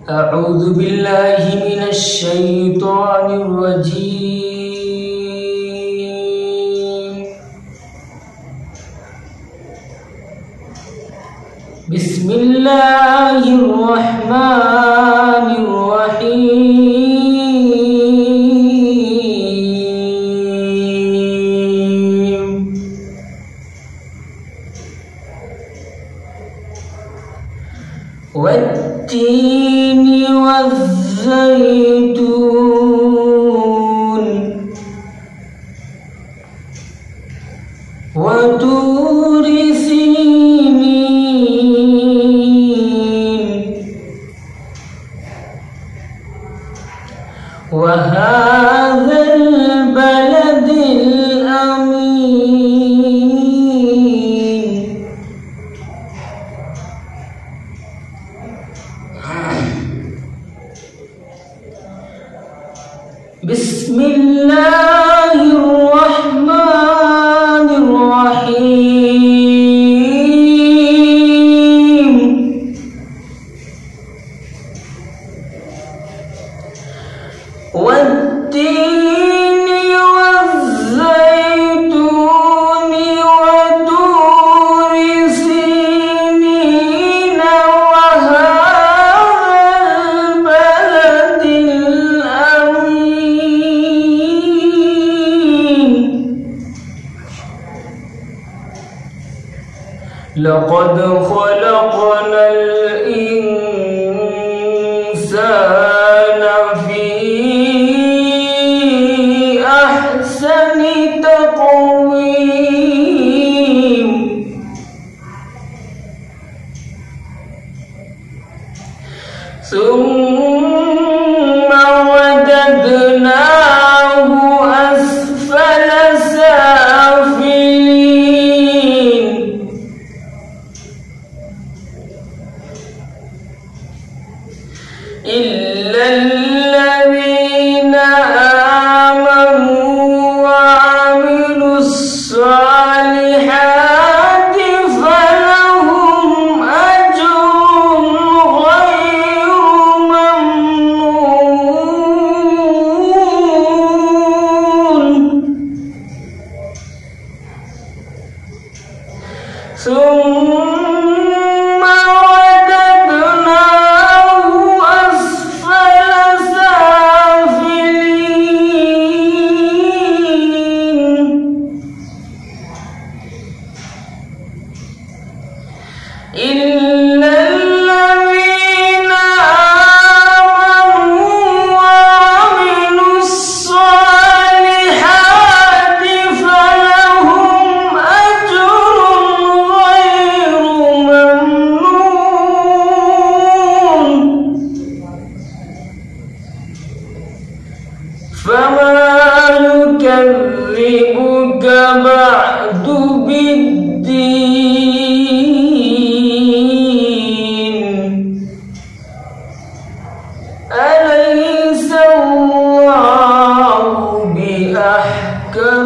أعوذ بالله من الشيطان الرجيم. بسم الله الرحمن الرحيم. والتين والزيتون وطور سينين وهذا البلد الأمين. بسم الله الرحمن الرحيم. والتين والزيتون وطور سينين وهذا البلد الأمين. لقد خلقنا الإنسان في أحسن تقويم. ثم رددناه أسفل سافلين. إلا الذين آمنوا وعملوا الصالحات فلهم أجر غير ممنون. ثم رددناه أسفل سافلين. إلا الذين آمنوا وعملوا الصالحات فلهم أجر غير ممنون. فما يكذبك بعد بالدين. أليس الله بأحكم